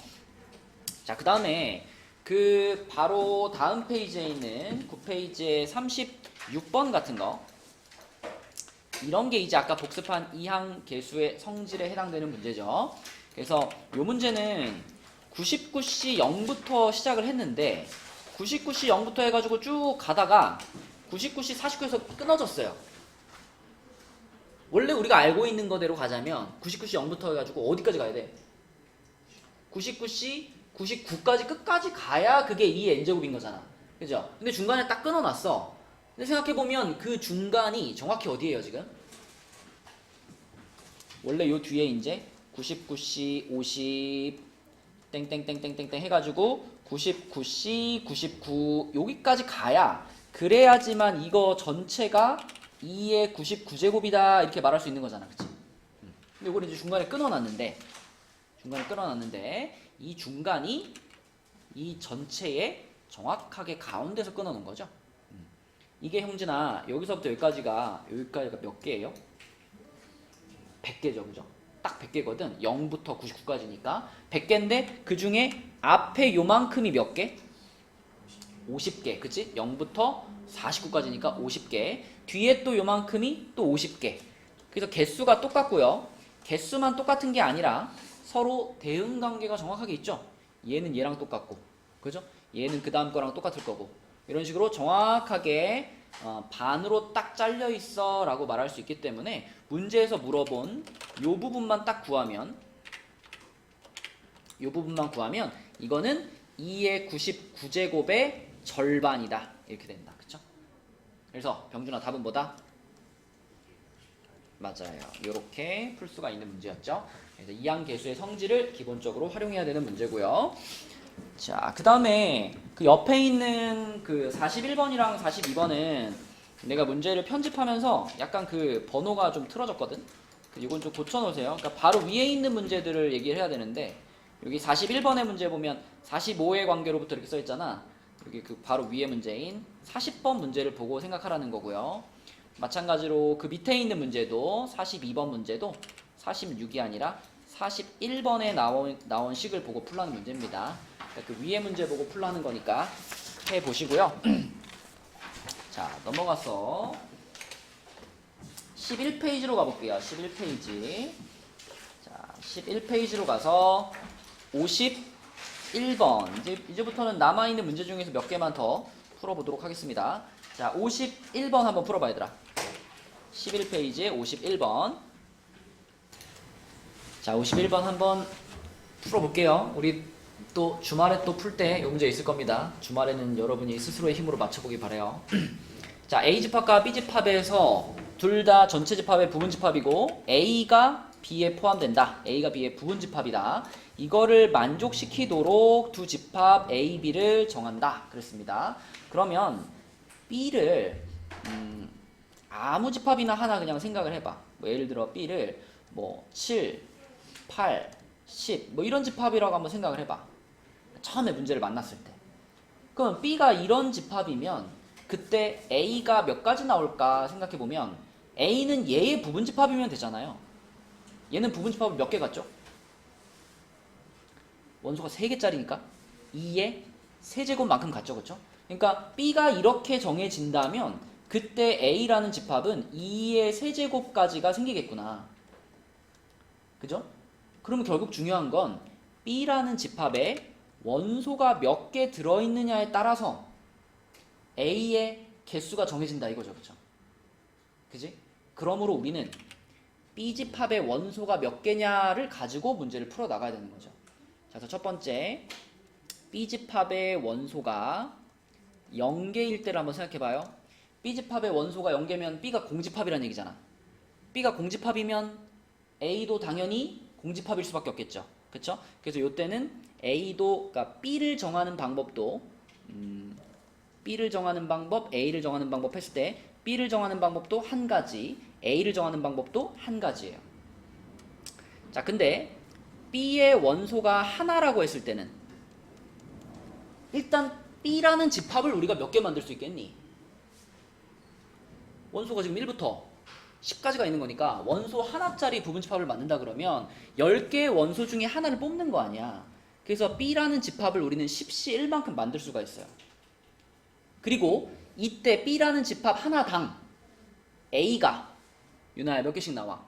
자, 그 다음에 그 바로 다음 페이지에 있는 9페이지에 36번 같은 거 이런 게 이제 아까 복습한 이항 계수의 성질에 해당되는 문제죠. 그래서 이 문제는 99C 0부터 시작을 했는데 99C 0부터 해가지고 쭉 가다가 99C 49에서 끊어졌어요. 원래 우리가 알고 있는 거대로 가자면 99C 0부터 해가지고 어디까지 가야 돼? 99C 99까지 끝까지 가야 그게 2의 n제곱인 거잖아. 그죠? 근데 중간에 딱 끊어놨어. 근데 생각해보면 그 중간이 정확히 어디예요 지금? 원래 요 뒤에 이제 99C 50 땡땡땡땡땡땡 해가지고 99C 99 여기까지 가야 그래야지만 이거 전체가 2의 99제곱이다 이렇게 말할 수 있는 거잖아. 그치? 근데 이걸 이제 중간에 끊어놨는데 이 중간이 이 전체의 정확하게 가운데서 끊어놓은 거죠. 이게 형진아 여기서부터 여기까지가 몇 개예요? 100개죠. 그죠? 딱 100개거든. 0부터 99까지니까 100개인데 그 중에 앞에 요만큼이 몇 개? 50개. 그치? 0부터 49까지니까 50개. 뒤에 또 요만큼이 또 50개. 그래서 개수가 똑같고요. 개수만 똑같은 게 아니라 서로 대응 관계가 정확하게 있죠. 얘는 얘랑 똑같고, 그죠? 얘는 그 다음 거랑 똑같을 거고. 이런 식으로 정확하게 반으로 딱 잘려 있어 라고 말할 수 있기 때문에 문제에서 물어본 요 부분만 딱 구하면 이거는 2의 99제곱의 절반이다 이렇게 된다. 그쵸? 그래서 병준아 답은 뭐다? 맞아요. 이렇게 풀 수가 있는 문제였죠. 그래서 이항계수의 성질을 기본적으로 활용해야 되는 문제고요. 자, 그 다음에 그 옆에 있는 그 41번이랑 42번은 내가 문제를 편집하면서 약간 그 번호가 좀 틀어졌거든? 이건 좀 고쳐놓으세요. 그러니까 바로 위에 있는 문제들을 얘기를 해야 되는데 여기 41번의 문제 보면 45의 관계로부터 이렇게 써있잖아. 여기 그 바로 위에 문제인 40번 문제를 보고 생각하라는 거고요. 마찬가지로 그 밑에 있는 문제도 42번 문제도 46이 아니라 41번에 나온 식을 보고 풀라는 문제입니다. 그러니까 그 위에 문제 보고 풀라는 거니까 해보시고요. 넘어가서 11페이지로 가볼게요. 11페이지. 자, 11페이지로 가서 51번. 이제부터는 남아있는 문제 중에서 몇 개만 더 풀어보도록 하겠습니다. 자, 51번 한번 풀어봐, 얘들아. 11페이지에 51번. 자, 51번 한번 풀어볼게요. 우리 또 주말에 또 풀 때 이 문제 있을 겁니다. 주말에는 여러분이 스스로의 힘으로 맞춰보기 바래요. 자, A집합과 B집합에서 둘 다 전체 집합의 부분 집합이고 A가 B에 포함된다. A가 B의 부분 집합이다. 이거를 만족시키도록 두 집합 A, B를 정한다. 그랬습니다. 그러면 B를 아무 집합이나 하나 그냥 생각을 해봐. 뭐 예를 들어 B를 뭐 7, 8, 10 뭐 이런 집합이라고 한번 생각을 해봐. 처음에 문제를 만났을 때. 그럼 B가 이런 집합이면 그때 A가 몇 가지 나올까 생각해보면 A는 얘의 부분 집합이면 되잖아요. 얘는 부분 집합을 몇 개 갖죠? 원소가 3개짜리니까 2의 세제곱만큼 갖죠. 그쵸? 그러니까 B가 이렇게 정해진다면 그때 A라는 집합은 2의 세제곱까지가 생기겠구나. 그죠? 그러면 결국 중요한 건 B라는 집합에 원소가 몇 개 들어있느냐에 따라서 A의 개수가 정해진다 이거죠. 그쵸? 그지? 그러므로 우리는 B집합의 원소가 몇 개냐를 가지고 문제를 풀어 나가야 되는 거죠. 자, 그래서 첫 번째 B집합의 원소가 0개일 때를 한번 생각해봐요. B집합의 원소가 0개면 B가 공집합이라는 얘기잖아. B가 공집합이면 A도 당연히 공집합일 수밖에 없겠죠. 그쵸? 그래서 이때는 A도, 그러니까 B를 정하는 방법도 B를 정하는 방법, A를 정하는 방법 했을 때 B를 정하는 방법도 한 가지, A를 정하는 방법도 한 가지예요. 자, 근데 B의 원소가 하나라고 했을 때는 일단 B라는 집합을 우리가 몇 개 만들 수 있겠니? 원소가 지금 1부터 10까지가 있는 거니까 원소 하나짜리 부분 집합을 만든다 그러면 10개의 원소 중에 하나를 뽑는 거 아니야. 그래서 B라는 집합을 우리는 10시 1만큼 만들 수가 있어요. 그리고 이때 B라는 집합 하나당 A가 유나야 몇 개씩 나와?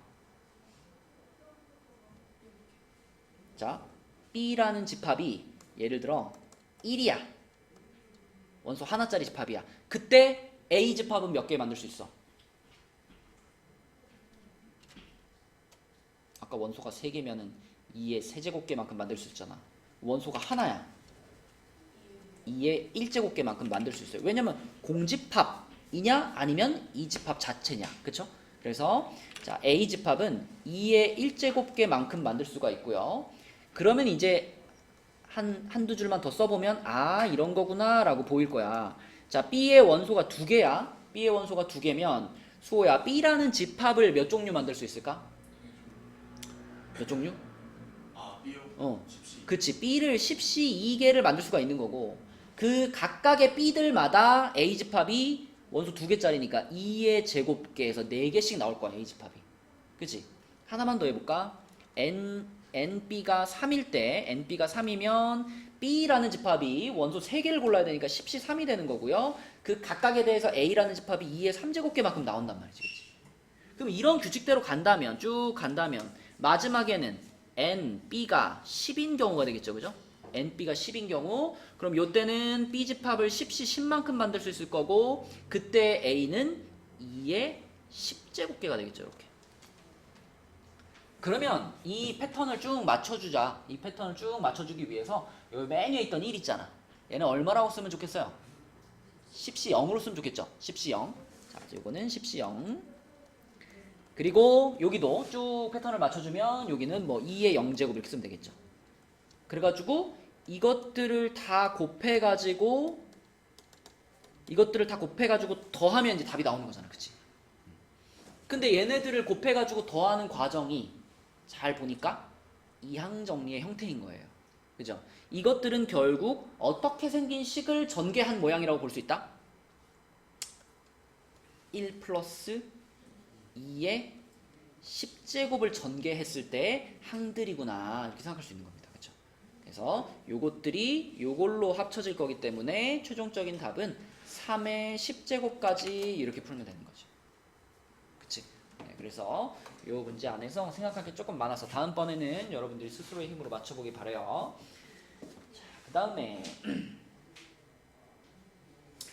자, B라는 집합이 예를 들어 1이야. 원소 하나짜리 집합이야. 그때 A 집합은 몇 개 만들 수 있어? 아까 원소가 3개면은 2의 세제곱개만큼 만들 수 있잖아. 원소가 하나야. 2의 1제곱개만큼 만들 수 있어요. 왜냐면 공집합이냐 아니면 이 집합 자체냐. 그쵸? 그래서 자, A 집합은 2의 1제곱개만큼 만들 수가 있고요. 그러면 이제 한두 줄만 더 써보면 아 이런 거구나 라고 보일 거야. 자, B의 원소가 2개야. B의 원소가 2개면 수호야, B라는 집합을 몇 종류 만들 수 있을까? 몇 종류? 아, B요? 어, 그치. B를 10시 2개를 만들 수가 있는 거고 그 각각의 B들마다 A집합이 원소 2개짜리니까 2의 제곱계에서 4개씩 나올 거야, A집합이. 그치? 하나만 더 해볼까? NB가 3일 때 NB가 3이면 B라는 집합이 원소 3개를 골라야 되니까 10시 3이 되는 거고요. 그 각각에 대해서 A라는 집합이 2의 3제곱계만큼 나온단 말이지. 그치? 그럼 이런 규칙대로 간다면, 쭉 간다면 마지막에는 NB가 10인 경우가 되겠죠. 그죠? NB가 10인 경우 그럼 요때는 B집합을 10시 10만큼 만들 수 있을 거고 그때 A는 2의 10제곱계가 되겠죠. 이렇게. 그러면 이 패턴을 쭉 맞춰주자. 이 패턴을 쭉 맞춰주기 위해서 여기 맨 위에 있던 1 있잖아. 얘는 얼마라고 쓰면 좋겠어요? 10시 0으로 쓰면 좋겠죠. 10시 0. 자, 요거는 10시 0. 그리고 여기도 쭉 패턴을 맞춰주면 여기는 뭐 2의 0제곱 이렇게 쓰면 되겠죠. 그래가지고 이것들을 다 곱해가지고 더하면 이제 답이 나오는 거잖아. 그치? 근데 얘네들을 곱해가지고 더하는 과정이 잘 보니까 이항정리의 형태인 거예요. 그죠? 이것들은 결국 어떻게 생긴 식을 전개한 모양이라고 볼 수 있다? 1 플러스 2의 10제곱을 전개했을 때 항들이구나 이렇게 생각할 수 있는 겁니다. 그래서 요것들이 요걸로 합쳐질 거기 때문에 최종적인 답은 3의 10제곱까지 이렇게 풀면 되는 거죠. 그치? 네, 그래서 이 문제 안에서 생각할 게 조금 많아서 다음번에는 여러분들이 스스로의 힘으로 맞춰보기 바라요. 자, 그 다음에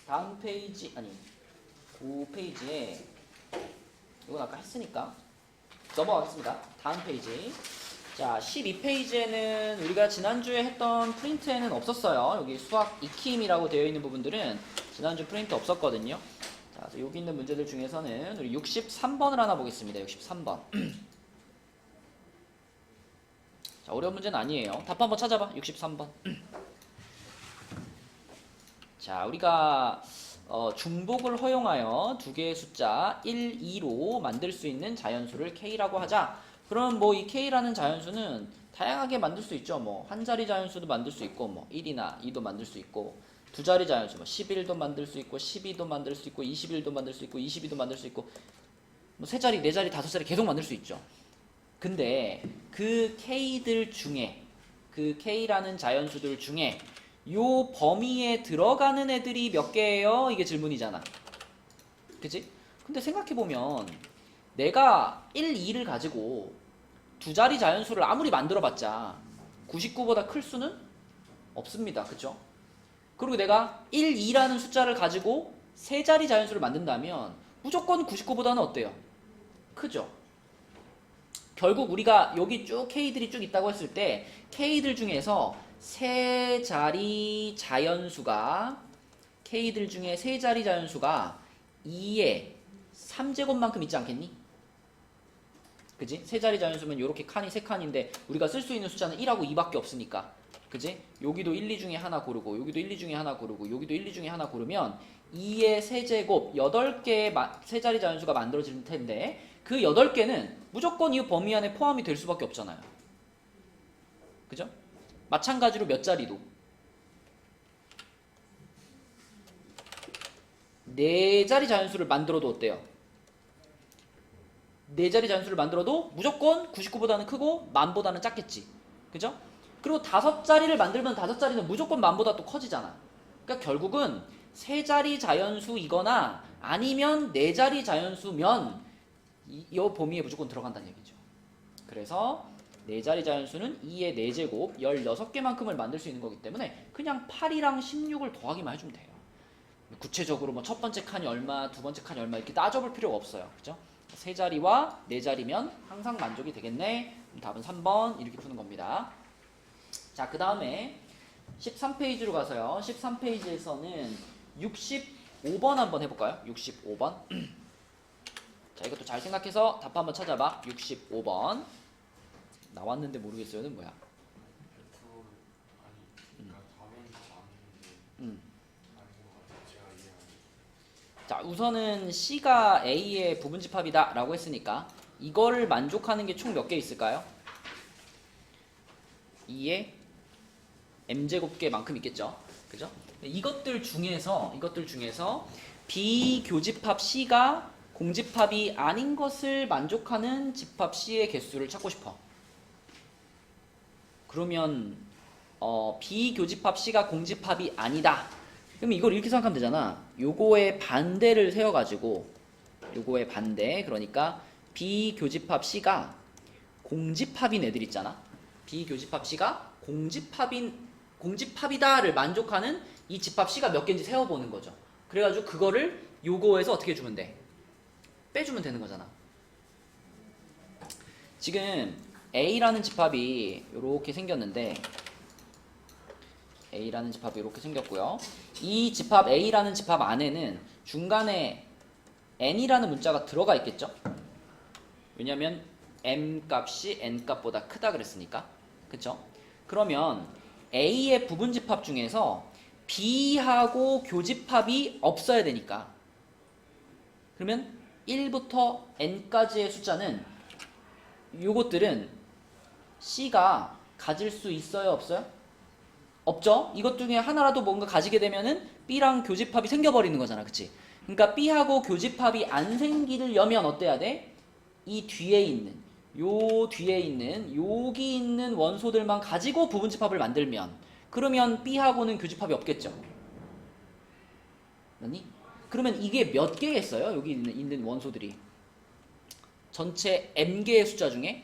다음 페이지, 아니 9페이지에 이건 아까 했으니까 넘어가겠습니다. 다음 페이지. 자, 12페이지에는 우리가 지난주에 했던 프린트에는 없었어요. 여기 수학 익힘이라고 되어 있는 부분들은 지난주 프린트 없었거든요. 자, 그래서 여기 있는 문제들 중에서는 우리 63번을 하나 보겠습니다. 63번. 자, 어려운 문제는 아니에요. 답 한번 찾아봐. 63번. 자, 우리가 중복을 허용하여 두 개의 숫자 1, 2로 만들 수 있는 자연수를 K라고 하자. 그럼 뭐 이 K라는 자연수는 다양하게 만들 수 있죠. 뭐 한 자리 자연수도 만들 수 있고 뭐 1이나 2도 만들 수 있고 두 자리 자연수 뭐 11도 만들 수 있고 12도 만들 수 있고 21도 만들 수 있고 22도 만들 수 있고 뭐 세 자리, 네 자리, 다섯 자리 계속 만들 수 있죠. 근데 그 K들 중에 그 K라는 자연수들 중에 요 범위에 들어가는 애들이 몇 개예요? 이게 질문이잖아. 그치? 근데 생각해보면 내가 1, 2를 가지고 두 자리 자연수를 아무리 만들어봤자 99보다 클 수는 없습니다. 그쵸? 그리고 내가 1, 2라는 숫자를 가지고 세 자리 자연수를 만든다면 무조건 99보다는 어때요? 크죠? 결국 우리가 여기 쭉 K들이 쭉 있다고 했을 때 K들 중에서 세 자리 자연수가 K들 중에 세 자리 자연수가 2의 3제곱만큼 있지 않겠니? 그지? 세 자리 자연수면 이렇게 칸이 세 칸인데 우리가 쓸 수 있는 숫자는 1하고 2밖에 없으니까 그지? 여기도 1, 2 중에 하나 고르고 여기도 1, 2 중에 하나 고르고 여기도 1, 2 중에 하나 고르면 2의 세제곱 8개의 세 자리 자연수가 만들어질 텐데 그 8개는 무조건 이 범위 안에 포함이 될 수밖에 없잖아요. 그죠? 마찬가지로 몇 자리도 네 자리 자연수를 만들어도 어때요? 네 자리 자연수를 만들어도 무조건 99보다는 크고 만보다는 작겠지. 그죠? 그리고 다섯 자리를 만들면 다섯 자리는 무조건 만보다 또 커지잖아. 그러니까 결국은 세 자리 자연수이거나 아니면 네 자리 자연수면 이 범위에 무조건 들어간다는 얘기죠. 그래서 네 자리 자연수는 2의 4제곱 16개만큼을 만들 수 있는 거기 때문에 그냥 8이랑 16을 더하기만 해주면 돼요. 구체적으로 뭐 첫 번째 칸이 얼마, 두 번째 칸이 얼마 이렇게 따져볼 필요가 없어요. 그죠? 세 자리와 네 자리면 항상 만족이 되겠네. 답은 3번 이렇게 푸는 겁니다. 자, 그 다음에 13페이지로 가서요. 13페이지에서는 65번 한번 해볼까요? 65번. 자, 이것도 잘 생각해서 답 한번 찾아봐. 65번. 나왔는데 모르겠어요는 뭐야? 자, 우선은 C가 A의 부분집합이다 라고 했으니까 이거를 만족하는 게 총 몇 개 있을까요? 2의 m제곱개만큼 있겠죠. 그죠? 이것들 중에서 비교집합 C가 공집합이 아닌 것을 만족하는 집합 C의 개수를 찾고 싶어. 그러면 비교집합 C가 공집합이 아니다. 그럼 이걸 이렇게 생각하면 되잖아. 요거의 반대를 세워가지고 요거의 반대, 그러니까 비교집합 C가 공집합인 애들 있잖아. 비교집합 C가 공집합이다를 만족하는 이 집합 C가 몇 개인지 세워보는 거죠. 그래가지고 그거를 요거에서 어떻게 해주면 돼? 빼주면 되는 거잖아. 지금 A라는 집합이 이렇게 생겼는데 A라는 집합이 이렇게 생겼고요. 이 집합 A라는 집합 안에는 중간에 N이라는 문자가 들어가 있겠죠? 왜냐면 M 값이 N 값보다 크다 그랬으니까. 그쵸? 그러면 A의 부분집합 중에서 B하고 교집합이 없어야 되니까. 그러면 1부터 N까지의 숫자는 요것들은 C가 가질 수 있어요? 없어요? 없죠? 이것 중에 하나라도 뭔가 가지게 되면은 B랑 교집합이 생겨버리는 거잖아. 그치? 그러니까 B하고 교집합이 안 생기려면 어때야 돼? 이 뒤에 있는, 요 뒤에 있는, 여기 있는 원소들만 가지고 부분집합을 만들면 그러면 B하고는 교집합이 없겠죠. 맞니? 그러면 이게 몇 개겠어요? 여기 있는 원소들이. 전체 m개의 숫자 중에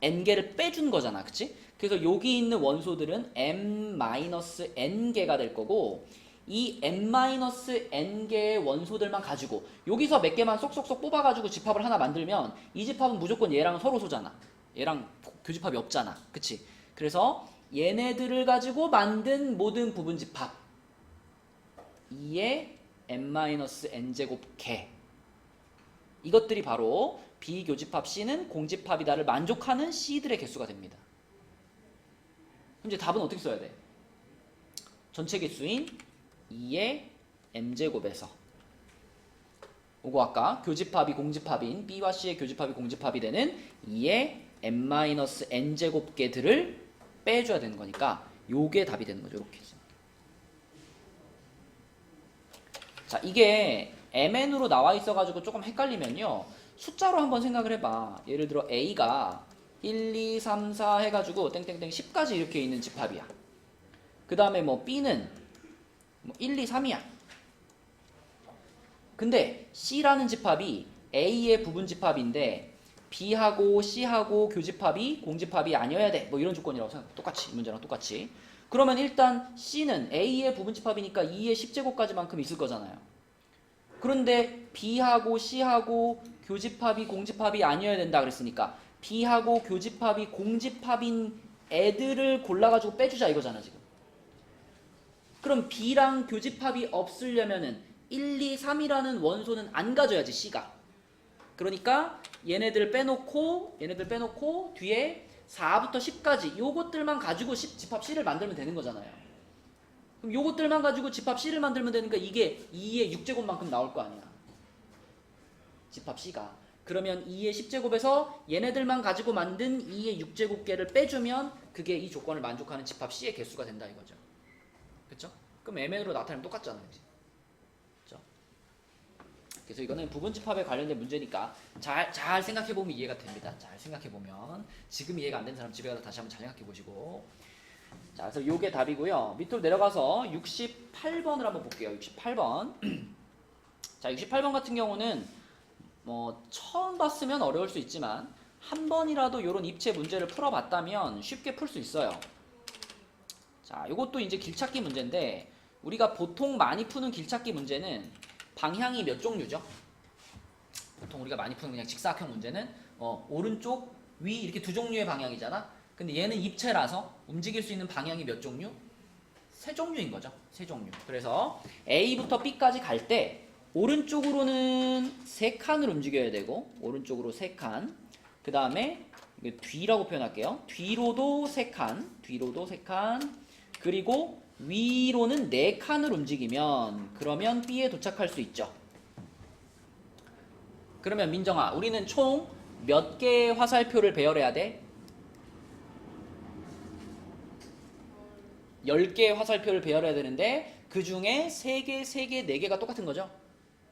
n개를 빼준 거잖아. 그치? 그래서 여기 있는 원소들은 m-n개가 될 거고 이 m-n개의 원소들만 가지고 여기서 몇 개만 쏙쏙쏙 뽑아가지고 집합을 하나 만들면 이 집합은 무조건 얘랑 서로 소잖아. 얘랑 교집합이 없잖아. 그치? 그래서 얘네들을 가지고 만든 모든 부분 집합 2의 m-n제곱 개 이것들이 바로 비교집합 C는 공집합이다를 만족하는 C들의 개수가 됩니다. 그럼 이제 답은 어떻게 써야 돼? 전체 개수인 2의 m제곱에서 요거 아까 교집합이 공집합인 B와 C의 교집합이 공집합이 되는 2의 m-n제곱 개들을 빼줘야 되는 거니까 요게 답이 되는 거죠. 이렇게. 자, 이게 mn으로 나와 있어가지고 조금 헷갈리면요. 숫자로 한번 생각을 해봐. 예를 들어 A가 1, 2, 3, 4 해가지고 땡땡땡 10까지 이렇게 있는 집합이야. 그 다음에 뭐 B는 뭐 1, 2, 3이야. 근데 C라는 집합이 A의 부분 집합인데 B하고 C하고 교집합이 공집합이 아니어야 돼. 뭐 이런 조건이라고 생각해. 똑같이. 이 문제랑 똑같이. 그러면 일단 C는 A의 부분 집합이니까 2의 10제곱까지만큼 있을 거잖아요. 그런데 B하고 C하고 교집합이 공집합이 아니어야 된다 그랬으니까 B하고 교집합이 공집합인 애들을 골라가지고 빼주자 이거잖아 지금. 그럼 B랑 교집합이 없으려면은 1, 2, 3이라는 원소는 안 가져야지 C가. 그러니까 얘네들 빼놓고 뒤에 4부터 10까지 요것들만 가지고 집합 C를 만들면 되는 거잖아요. 그럼 요것들만 가지고 집합 C를 만들면 되니까 이게 2의 6제곱만큼 나올 거 아니야. 집합 C가. 그러면 2의 10제곱에서 얘네들만 가지고 만든 2의 6제곱개를 빼주면 그게 이 조건을 만족하는 집합 C의 개수가 된다 이거죠. 그쵸? 그럼 mn으로 나타내면 똑같잖아요. 그쵸? 그래서 이거는 부분 집합에 관련된 문제니까 잘 생각해보면 이해가 됩니다. 잘 생각해보면. 지금 이해가 안 된 사람 집에 가서 다시 한번 잘 생각해보시고. 자, 그래서 요게 답이고요. 밑으로 내려가서 68번을 한번 볼게요. 68번. 자, 68번 같은 경우는 뭐 처음 봤으면 어려울 수 있지만 한 번이라도 요런 입체 문제를 풀어봤다면 쉽게 풀 수 있어요. 자, 요것도 이제 길찾기 문제인데 우리가 보통 많이 푸는 길찾기 문제는 방향이 몇 종류죠? 보통 우리가 많이 푸는 그냥 직사각형 문제는 오른쪽, 위 이렇게 두 종류의 방향이잖아. 근데 얘는 입체라서 움직일 수 있는 방향이 몇 종류? 세 종류인 거죠. 세 종류. 그래서 A부터 B까지 갈 때 오른쪽으로는 3칸을 움직여야 되고 오른쪽으로 3칸. 그 다음에 뒤라고 표현할게요. 뒤로도 3칸. 그리고 위로는 4칸을 움직이면 그러면 B에 도착할 수 있죠. 그러면 민정아, 우리는 총 몇 개의 화살표를 배열해야 돼? 10개의 화살표를 배열해야 되는데 그 중에 3개, 3개, 4개가 똑같은 거죠?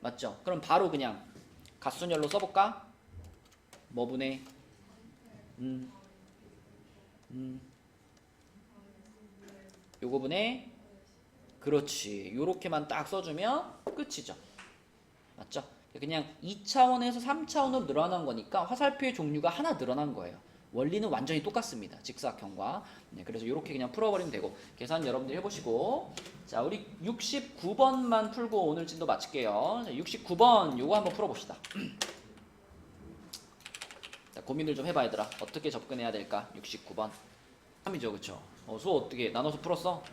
맞죠? 그럼 바로 그냥 갓순열로 써볼까? 뭐 분의 요거 분의 그렇지. 요렇게만 딱 써주면 끝이죠. 맞죠? 그냥 2차원에서 3차원으로 늘어난 거니까 화살표의 종류가 하나 늘어난 거예요. 원리는 완전히 똑같습니다. 직사각형과. 네, 그래서 이렇게 그냥 풀어버리면 되고 계산 여러분들 해보시고. 자, 우리 69번만 풀고 오늘 진도 마칠게요. 자, 69번 요거 한번 풀어봅시다. 자, 고민을 좀 해봐 얘들아. 어떻게 접근해야 될까? 69번 3이죠 그쵸? 수업 어떻게 나눠서 풀었어?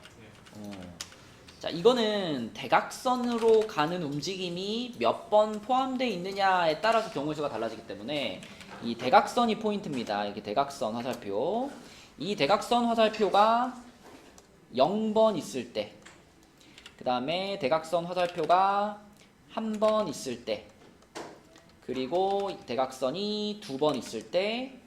자, 이거는 대각선으로 가는 움직임이 몇 번 포함되어 있느냐에 따라서 경우의 수가 달라지기 때문에 이 대각선이 포인트입니다. 이게 대각선 화살표. 이 대각선 화살표가 0번 있을 때, 그 다음에 대각선 화살표가 1번 있을 때, 그리고 대각선이 2번 있을 때,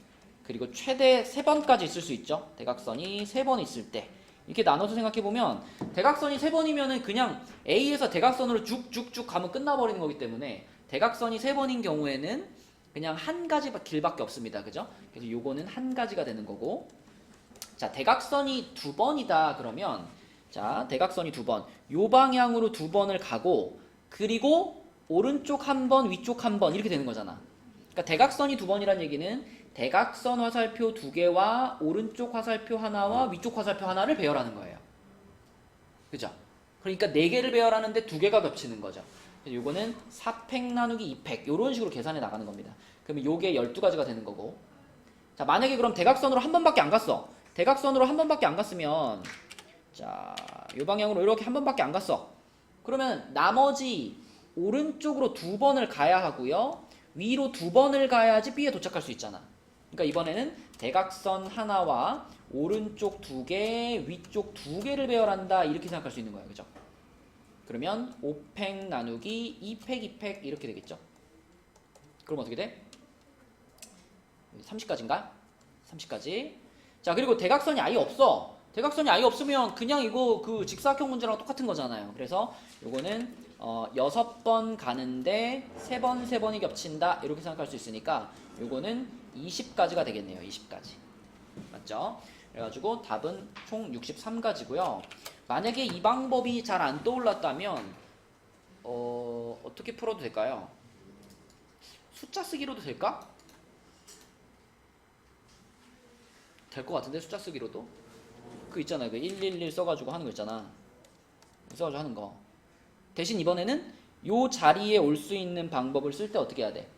그리고 최대 3번까지 있을 수 있죠. 대각선이 3번 있을 때. 이렇게 나눠서 생각해보면 대각선이 3번이면은 그냥 A에서 대각선으로 쭉쭉쭉 가면 끝나버리는 거기 때문에 대각선이 3번인 경우에는 그냥 한 가지 길밖에 없습니다. 그죠? 그래서 요거는 한 가지가 되는 거고. 자, 대각선이 2번이다 그러면 자, 대각선이 2번. 요 방향으로 2번을 가고 그리고 오른쪽 한 번, 위쪽 한 번 이렇게 되는 거잖아. 그러니까 대각선이 2번이란 얘기는 대각선 화살표 2개와 오른쪽 화살표 하나와 위쪽 화살표 하나를 배열하는 거예요. 그죠? 그러니까 4개를 배열하는데 2개가 겹치는 거죠. 그래서 요거는 4팩 나누기 2팩 요런 식으로 계산해 나가는 겁니다. 그러면 요게 12가지가 되는 거고. 자, 만약에 그럼 대각선으로 한 번밖에 안 갔어. 대각선으로 한 번밖에 안 갔으면 자, 요 방향으로 이렇게 한 번밖에 안 갔어. 그러면 나머지 오른쪽으로 2번을 가야 하고요. 위로 2번을 가야지 B에 도착할 수 있잖아. 그러니까 이번에는 대각선 하나와 오른쪽 2개, 위쪽 2개를 배열한다. 이렇게 생각할 수 있는 거야. 그죠? 그러면 5팩 나누기 2팩, 2팩 이렇게 되겠죠? 그럼 어떻게 돼? 30까지인가? 30까지. 자, 그리고 대각선이 아예 없어. 대각선이 아예 없으면 그냥 이거 그 직사각형 문제랑 똑같은 거잖아요. 그래서 요거는 6번 가는데 3번, 3번이 겹친다. 이렇게 생각할 수 있으니까 요거는 20까지가 되겠네요. 20까지. 맞죠? 그래가지고 답은 총 63가지고요. 만약에 이 방법이 잘 안 떠올랐다면 어떻게 풀어도 될까요? 숫자 쓰기로도 될까? 될 것 같은데 숫자 쓰기로도? 그 있잖아요. 그 111 써가지고 하는 거 있잖아. 써가지고 하는 거. 대신 이번에는 요 자리에 올 수 있는 방법을 쓸 때 어떻게 해야 돼?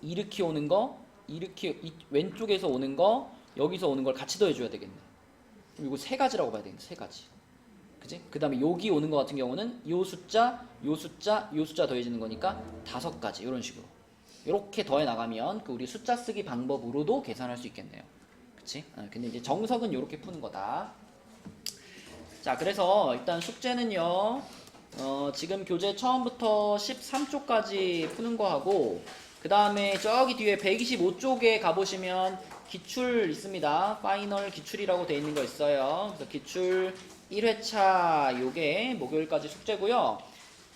이렇게 오는 거, 이렇게 왼쪽에서 오는 거, 여기서 오는 걸 같이 더해줘야 되겠네. 그럼 이거 3가지라고 봐야 되겠네. 3가지. 그지? 그 다음에 여기 오는 거 같은 경우는 요 숫자, 요 숫자, 요 숫자 더해지는 거니까 5가지. 이런 식으로. 이렇게 더해 나가면 그 우리 숫자 쓰기 방법으로도 계산할 수 있겠네요. 그치? 근데 이제 정석은 이렇게 푸는 거다. 자, 그래서 일단 숙제는요. 지금 교재 처음부터 13쪽까지 푸는 거 하고 그 다음에 저기 뒤에 125쪽에 가보시면 기출 있습니다. 파이널 기출이라고 돼 있는 거 있어요. 그래서 기출 1회차 요게 목요일까지 숙제고요.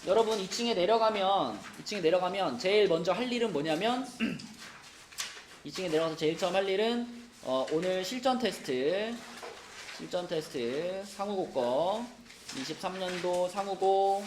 여러분 2층에 내려가면 제일 먼저 할 일은 뭐냐면 2층에 내려가서 제일 처음 할 일은 오늘 실전 테스트 상우고 거 23년도 상우고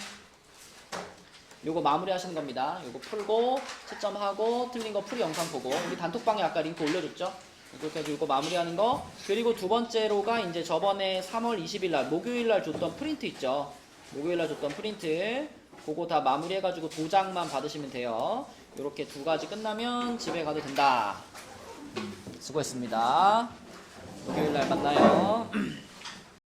요거 마무리 하시는 겁니다. 요거 풀고 채점하고 틀린 거 풀이 영상 보고 우리 단톡방에 아까 링크 올려줬죠? 그렇게 해서 요거 마무리하는 거. 그리고 두 번째로가 이제 저번에 3월 20일 날 목요일 날 줬던 프린트 있죠? 목요일 날 줬던 프린트 그거 다 마무리해가지고 도장만 받으시면 돼요. 요렇게 2가지 끝나면 집에 가도 된다. 수고했습니다. 목요일 날 만나요.